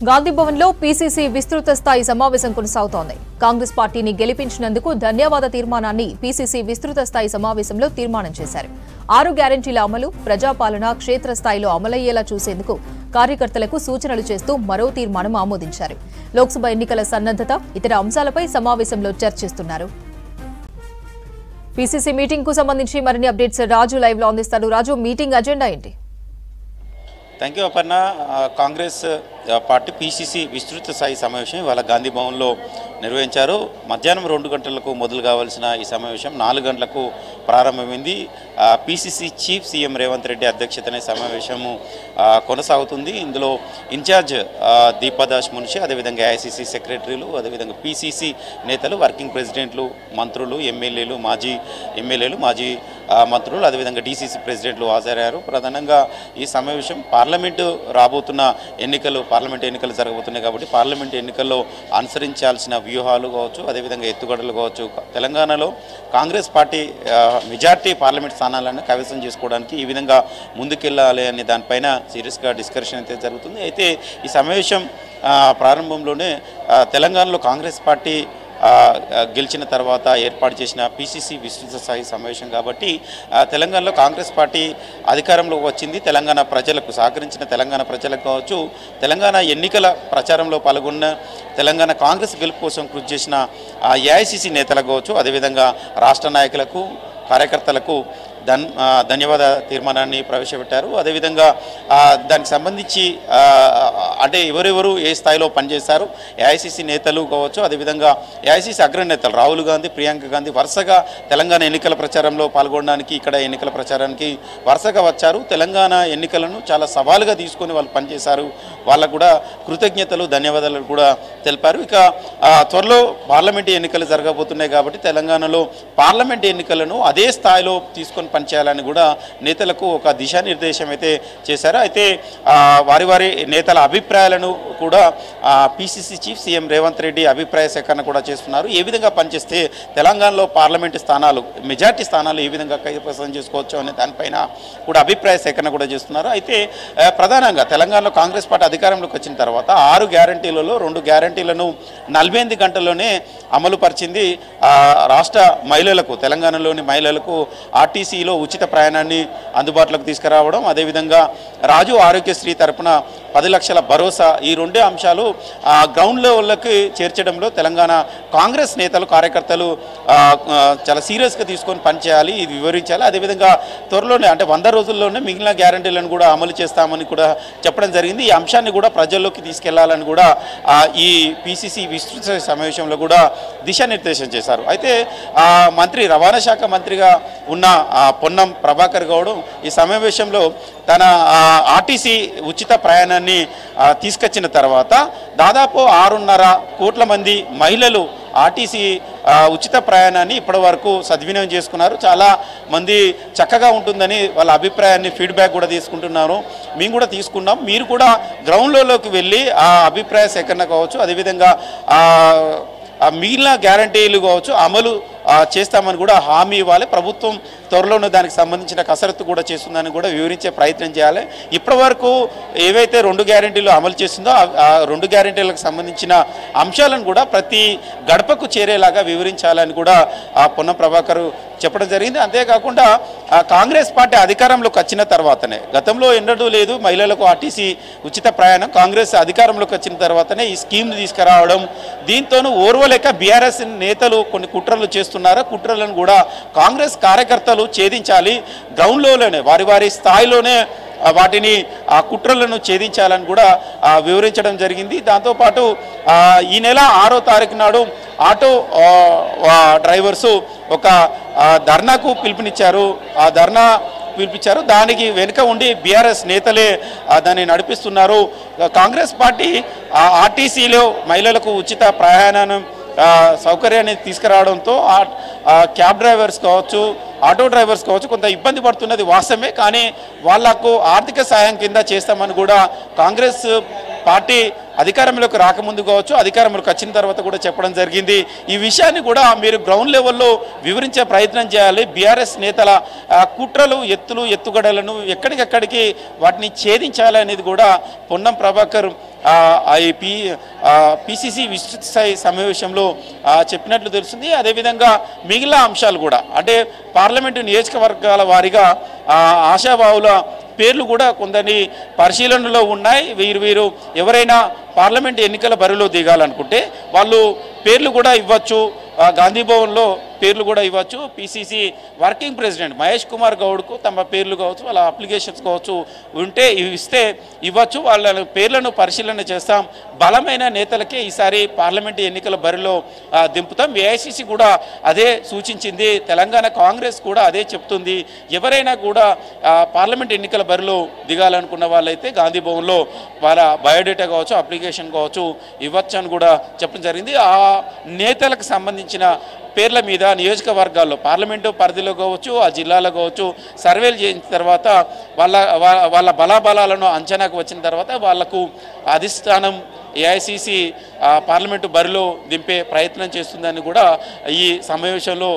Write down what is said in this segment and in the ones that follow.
గాంధీ భవన్లో పీసీసీ విస్తృత స్థాయి సమావేశం కొనసాగుతోంది. కాంగ్రెస్ పార్టీని గెలిపించినందుకు ధన్యవాద తీర్మానాన్ని పీసీసీ విస్తృత స్థాయి సమావేశంలో తీర్మానం చేశారు. 6 గ్యారెంటీల అమలు, ప్రజాపాలన క్షేత్రస్థాయిలో అమలయ్యేలా చూసేందుకు కార్యకర్తలకు సూచనలు చేస్తూ మరో తీర్మానం ఆమోదించారు. లోక్సభ ఎన్నికల సన్నద్ధత, ఇతర అంశాలపై సమావేశంలో చర్చిస్తున్నారు. పీసీసీ మీటింగ్ కు సంబంధించి మరిన్ని అప్డేట్స్ రాజు లైవ్ లో అందిస్తారు. రాజు, మీటింగ్ అజెండా ఏంటి? Thank you Aparna. Congress party PCC విస్తృత స్థాయి సమావేశం ఇవాళ గాంధీ భవన్లో నిర్వహించారు. మధ్యాహ్నం 2 గంటలకు మొదలు కావాల్సిన ఈ సమావేశం 4 గంటలకు ప్రారంభమైంది. PCC chief CM Revanth Reddy అధ్యక్షతనే సమావేశము కొనసాగుతుంది. ఇందులో ఇన్ఛార్జ్ దీపాదాస్ మున్షి, అదేవిధంగా ఏఐసీసీ సెక్రటరీలు, అదేవిధంగా పీసీసీ నేతలు, వర్కింగ్ ప్రెసిడెంట్లు, మంత్రులు, ఎమ్మెల్యేలు, మాజీ మంత్రులు, అదేవిధంగా డీసీసీ ప్రెసిడెంట్లు హాజరయ్యారు. ప్రధానంగా ఈ సమావేశం పార్లమెంటు పార్లమెంట్ ఎన్నికలు జరగబోతున్నాయి కాబట్టి పార్లమెంట్ ఎన్నికల్లో అనుసరించాల్సిన వ్యూహాలు కావచ్చు, అదేవిధంగా ఎత్తుగడలు కావచ్చు, తెలంగాణలో కాంగ్రెస్ పార్టీ మెజార్టీ పార్లమెంట్ స్థానాలను కైవసం చేసుకోవడానికి ఈ విధంగా ముందుకెళ్ళాలి అనే దానిపైన సీరియస్గా డిస్కషన్ అయితే జరుగుతుంది. అయితే ఈ సమావేశం ప్రారంభంలోనే తెలంగాణలో కాంగ్రెస్ పార్టీ గెలిచిన తర్వాత ఏర్పాటు చేసిన పీసీసీ విస్తృత స్థాయి సమావేశం కాబట్టి తెలంగాణలో కాంగ్రెస్ పార్టీ అధికారంలోకి వచ్చింది. తెలంగాణ ప్రజలకు సహకరించిన తెలంగాణ ప్రజలకు కావచ్చు, తెలంగాణ ఎన్నికల ప్రచారంలో పాల్గొన్న తెలంగాణ కాంగ్రెస్ గెలుపు కోసం కృషి చేసిన ఏఐసీసీ నేతలకు కావచ్చు, అదేవిధంగా రాష్ట్ర నాయకులకు, కార్యకర్తలకు ధన్యవాద తీర్మానాన్ని ప్రవేశపెట్టారు. అదేవిధంగా దానికి సంబంధించి అంటే ఎవరెవరు ఏ స్థాయిలో పనిచేస్తారు, ఏఐసీసీ నేతలు కావచ్చు, అదేవిధంగా ఏఐసీసీ అగ్రనేతలు రాహుల్ గాంధీ, ప్రియాంక గాంధీ వరుసగా తెలంగాణ ఎన్నికల ప్రచారంలో పాల్గొనడానికి, ఇక్కడ ఎన్నికల ప్రచారానికి వరుసగా వచ్చారు. తెలంగాణ ఎన్నికలను చాలా సవాలుగా తీసుకొని వాళ్ళు పనిచేశారు. వాళ్ళకు కూడా కృతజ్ఞతలు, ధన్యవాదాలు కూడా తెలిపారు. ఇక త్వరలో పార్లమెంటు ఎన్నికలు జరగబోతున్నాయి కాబట్టి తెలంగాణలో పార్లమెంటు ఎన్నికలను అదే స్థాయిలో తీసుకొని పనిచేయాలని కూడా నేతలకు ఒక దిశానిర్దేశం అయితే చేశారు. అయితే వారి నేతల అభిప్రాయాలను కూడా PCC chief CM Revanth Reddy అభిప్రాయ సేకరణ కూడా చేస్తున్నారు. ఏ విధంగా పనిచేస్తే తెలంగాణలో పార్లమెంటు స్థానాలు, మెజార్టీ స్థానాలు ఏ విధంగా కైవసం చేసుకోవచ్చు అనే దానిపైన కూడా అభిప్రాయ సేకరణ కూడా చేస్తున్నారు. అయితే ప్రధానంగా తెలంగాణలో కాంగ్రెస్ పార్టీ అధికారంలోకి వచ్చిన తర్వాత 6 గ్యారంటీలలో 2 గ్యారంటీలను 48 గంటల్లోనే అమలు పరిచింది. రాష్ట్ర మహిళలకు, తెలంగాణలోని మహిళలకు ఆర్టీసీలో ఉచిత ప్రయాణాన్ని అందుబాటులోకి తీసుకురావడం, అదేవిధంగా రాజు ఆరోగ్యశ్రీ తరపున 10 లక్షల భరోసా, ఈ 2 అంశాలు గ్రౌండ్ లెవెల్లోకి చేర్చడంలో తెలంగాణ కాంగ్రెస్ నేతలు, కార్యకర్తలు చాలా సీరియస్గా తీసుకొని పనిచేయాలి, ఇది వివరించాలి. అదేవిధంగా త్వరలోనే అంటే 100 రోజుల్లోనే మిగిలిన గ్యారంటీలను కూడా అమలు చేస్తామని కూడా చెప్పడం జరిగింది. ఈ అంశాన్ని కూడా ప్రజల్లోకి తీసుకెళ్లాలని కూడా ఈ పీసీసీ విస్తృత సమావేశంలో కూడా దిశానిర్దేశం చేశారు. అయితే మంత్రి, రవాణా శాఖ మంత్రిగా ఉన్న పొన్నం ప్రభాకర్ గౌడ్ ఈ సమావేశంలో తన ఆర్టీసీ ఉచిత ప్రయాణాన్ని తీసుకొచ్చిన తర్వాత దాదాపు 6.5 కోట్ల మంది మహిళలు ఆర్టీసీ ఉచిత ప్రయాణాన్ని ఇప్పటి వరకు సద్వినియోగం చేసుకున్నారు. చాలా మంది చక్కగా ఉంటుందని వాళ్ళ అభిప్రాయాన్ని ఫీడ్బ్యాక్ కూడా తీసుకుంటున్నారు. మేము కూడా తీసుకున్నాం. మీరు కూడా గ్రౌండ్లోకి వెళ్ళి ఆ అభిప్రాయ సేకరణ కావచ్చు, అదేవిధంగా మిగిలిన గ్యారంటీలు కావచ్చు అమలు చేస్తామని కూడా హామీ ఇవ్వాలి. ప్రభుత్వం త్వరలోనే దానికి సంబంధించిన కసరత్తు కూడా చేస్తుందని కూడా వివరించే ప్రయత్నం చేయాలి. ఇప్పటి వరకు ఏవైతే 2 గ్యారంటీలు అమలు చేస్తుందో ఆ 2 గ్యారంటీలకు సంబంధించిన అంశాలను కూడా ప్రతి గడపకు చేరేలాగా వివరించాలని కూడా పొన్నం ప్రభాకర్ చెప్పడం జరిగింది. అంతేకాకుండా కాంగ్రెస్ పార్టీ అధికారంలోకి వచ్చిన తర్వాతనే, గతంలో ఎన్నడూ లేదు మహిళలకు ఆర్టీసీ ఉచిత ప్రయాణం, కాంగ్రెస్ అధికారంలోకి వచ్చిన తర్వాతనే ఈ స్కీమ్ను తీసుకురావడం, దీంతోనూ ఓర్వలేక బీఆర్ఎస్ నేతలు కొన్ని కుట్రలు చేస్తున్నారు. కుట్రలను కూడా కాంగ్రెస్ కార్యకర్తలు ఛేదించాలి, గ్రౌండ్లోనే వారి స్థాయిలోనే వాటిని ఆ కుట్రలను ఛేదించాలని కూడా వివరించడం జరిగింది. దాంతోపాటు ఈ నెల 6వ తారీఖు నాడు ఆటో డ్రైవర్సు ఒక ధర్నాకు పిలుపునిచ్చారు. ఆ ధర్నా పిలిపించారు. దానికి వెనుక ఉండి బీఆర్ఎస్ నేతలే దాన్ని నడిపిస్తున్నారు. కాంగ్రెస్ పార్టీ ఆర్టీసీలో మహిళలకు ఉచిత ప్రయాణం సౌకర్యాన్ని తీసుకురావడంతో క్యాబ్ డ్రైవర్స్ కావచ్చు, ఆటో డ్రైవర్స్ కావచ్చు కొంత ఇబ్బంది పడుతున్నది వాస్తవమే. కానీ వాళ్లకు ఆర్థిక సాయం కింద చేస్తామని కూడా కాంగ్రెస్ పార్టీ అధికారంలోకి రాకముందు కావచ్చు, అధికారంలోకి వచ్చిన తర్వాత కూడా చెప్పడం జరిగింది. ఈ విషయాన్ని కూడా మీరు గ్రౌండ్ లెవెల్లో వివరించే ప్రయత్నం చేయాలి. బీఆర్ఎస్ నేతల కుట్రలు, ఎత్తుగడలను ఎక్కడికెక్కడికి వాటిని ఛేదించాలి అనేది కూడా పొన్నం ప్రభాకర్ పిసిసి విస్తృత స్థాయి సమావేశంలో చెప్పినట్లు తెలుస్తుంది. అదేవిధంగా మిగిలిన అంశాలు కూడా, అంటే పార్లమెంటు నియోజకవర్గాల వారీగా ఆశావాహుల పేర్లు కూడా కొందరి పరిశీలనలో ఉన్నాయి. వీరు ఎవరైనా పార్లమెంట్ ఎన్నికల బరిలో దిగాలనుకుంటే వాళ్ళు పేర్లు కూడా ఇవ్వచ్చు, గాంధీ భవన్లో పేర్లు కూడా ఇవ్వచ్చు. PCC working president Mahesh Kumar గౌడ్కు తమ పేర్లు కావచ్చు, వాళ్ళ అప్లికేషన్స్ కావచ్చు ఉంటే ఇస్తే ఇవ్వచ్చు. వాళ్ళ పేర్లను పరిశీలన చేస్తాం. బలమైన నేతలకే ఈసారి పార్లమెంటు ఎన్నికల బరిలో దింపుతాం. ఏఐసిసి కూడా అదే సూచించింది. తెలంగాణ కాంగ్రెస్ కూడా అదే చెప్తుంది. ఎవరైనా కూడా పార్లమెంట్ ఎన్నికల బరిలో దిగాలనుకున్న వాళ్ళైతే గాంధీ భవన్లో వాళ్ళ బయోడేటా కావచ్చు, అప్లికేషన్ కావచ్చు ఇవ్వచ్చు అని కూడా చెప్పడం జరిగింది. ఆ నేతలకు సంబంధించిన పేర్ల మీద నియోజకవర్గాల్లో పార్లమెంటు పరిధిలో కావచ్చు, ఆ జిల్లాలో కావచ్చు సర్వేలు చేసిన తర్వాత వాళ్ళ బలాబలాలను అంచనాకు వచ్చిన తర్వాత వాళ్లకు అధిష్టానం ఏఐసిసి పార్లమెంటు బరిలో దింపే ప్రయత్నం చేస్తుందని కూడా ఈ సమావేశంలో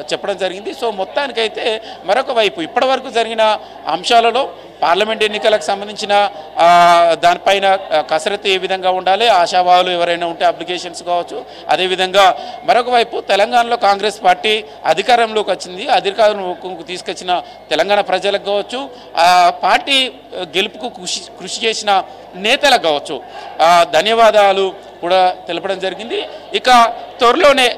చెప్పడం జరిగింది. సో మొత్తానికైతే మరొక వైపు ఇప్పటివరకు జరిగిన అంశాలలో పార్లమెంట్ ఎన్నికలకు సంబంధించిన దానిపైన కసరత్తు ఏ విధంగా ఉండాలి, ఆశావాహులు ఎవరైనా ఉంటే అప్లికేషన్స్ కావచ్చు. అదేవిధంగా మరొక వైపు తెలంగాణలో కాంగ్రెస్ పార్టీ అధికారంలోకి వచ్చింది. అధికారంలోకి తీసుకొచ్చిన తెలంగాణ ప్రజలకు కావచ్చు, పార్టీ గెలుపుకు కృషి చేసిన నేతలకు కావచ్చు ధన్యవాదాలు కూడా తెలపడం జరిగింది. ఇక త్వరలోనే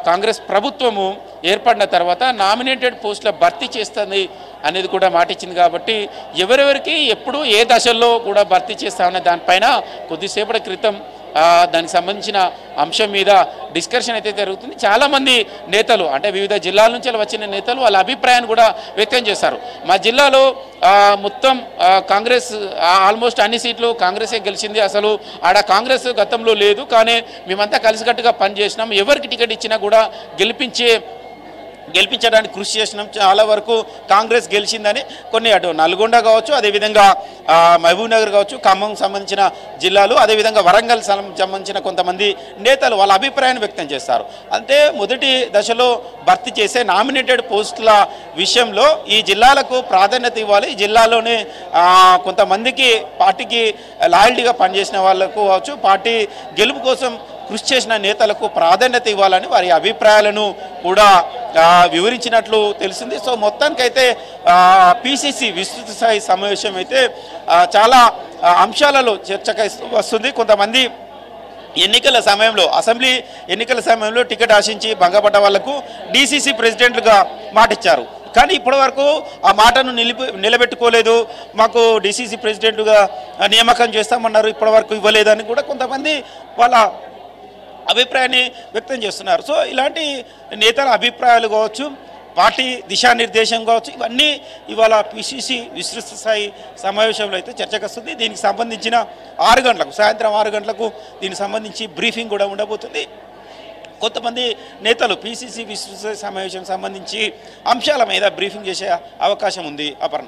కాంగ్రెస్ ప్రభుత్వము ఏర్పడిన తర్వాత నామినేటెడ్ పోస్టుల భర్తీ చేస్తుంది అనేది కూడా మాటిచ్చింది. కాబట్టి ఎవరెవరికి ఎప్పుడు ఏ దశల్లో కూడా భర్తీ చేస్తామనే దానిపైన కొద్దిసేపటి క్రితం దానికి సంబంధించిన అంశం మీద డిస్కషన్ అయితే జరుగుతుంది. చాలామంది నేతలు, అంటే వివిధ జిల్లాల నుంచి వచ్చిన నేతలు వాళ్ళ అభిప్రాయాన్ని కూడా వ్యక్తం చేశారు. మా జిల్లాలో మొత్తం కాంగ్రెస్ ఆల్మోస్ట్ అన్ని సీట్లు కాంగ్రెసే గెలిచింది. అసలు ఆడ కాంగ్రెస్ గతంలో లేదు, కానీ మేమంతా కలిసికట్టుగా పనిచేసినాం. ఎవరికి టికెట్ ఇచ్చినా కూడా గెలిపించడానికి కృషి చేసినాం. చాలా వరకు కాంగ్రెస్ గెలిచిందని కొన్ని అటు నల్గొండ కావచ్చు, అదేవిధంగా మహబూబ్ నగర్ కావచ్చు, ఖమ్మం సంబంధించిన జిల్లాలు, అదేవిధంగా వరంగల్ సంబంధించిన కొంతమంది నేతలు వాళ్ళ అభిప్రాయాన్ని వ్యక్తం చేస్తారు. అంటే మొదటి దశలో భర్తీ చేసే నామినేటెడ్ పోస్టుల విషయంలో ఈ జిల్లాలకు ప్రాధాన్యత ఇవ్వాలి. ఈ జిల్లాలోనే కొంతమందికి పార్టీకి లాయల్టీగా పనిచేసిన వాళ్ళకు కావచ్చు, పార్టీ గెలుపు కోసం కృషి చేసిన నేతలకు ప్రాధాన్యత ఇవ్వాలని వారి అభిప్రాయాలను కూడా వివరించినట్లు తెలిసింది. సో మొత్తానికైతే పిసిసి విస్తృత స్థాయి సమావేశం అయితే చాలా అంశాలలో చర్చకు వస్తుంది. కొంతమంది ఎన్నికల సమయంలో, అసెంబ్లీ ఎన్నికల సమయంలో టికెట్ ఆశించి భంగపడ్డ వాళ్లకు డిసిసి ప్రెసిడెంట్లుగా మాటిచ్చారు. కానీ ఇప్పటివరకు ఆ మాటను నిలబెట్టుకోలేదు. మాకు డిసిసి ప్రెసిడెంట్గా నియామకం చేస్తామన్నారు, ఇప్పటివరకు ఇవ్వలేదని కూడా కొంతమంది వాళ్ళ అభిప్రాయాన్ని వ్యక్తం చేస్తున్నారు. సో ఇలాంటి నేతల అభిప్రాయాలు కావచ్చు, పార్టీ దిశానిర్దేశం కావచ్చు, ఇవన్నీ ఇవాళ పిసిసి విస్తృత స్థాయి సమావేశంలో అయితే చర్చకు వస్తుంది. దీనికి సంబంధించిన 6 గంటలకు, సాయంత్రం 6 గంటలకు దీనికి సంబంధించి బ్రీఫింగ్ కూడా ఉండబోతుంది. కొంతమంది నేతలు పిసిసి విస్తృత సమావేశం సంబంధించి అంశాల మీద బ్రీఫింగ్ చేసే అవకాశం ఉంది. అపర్ణ.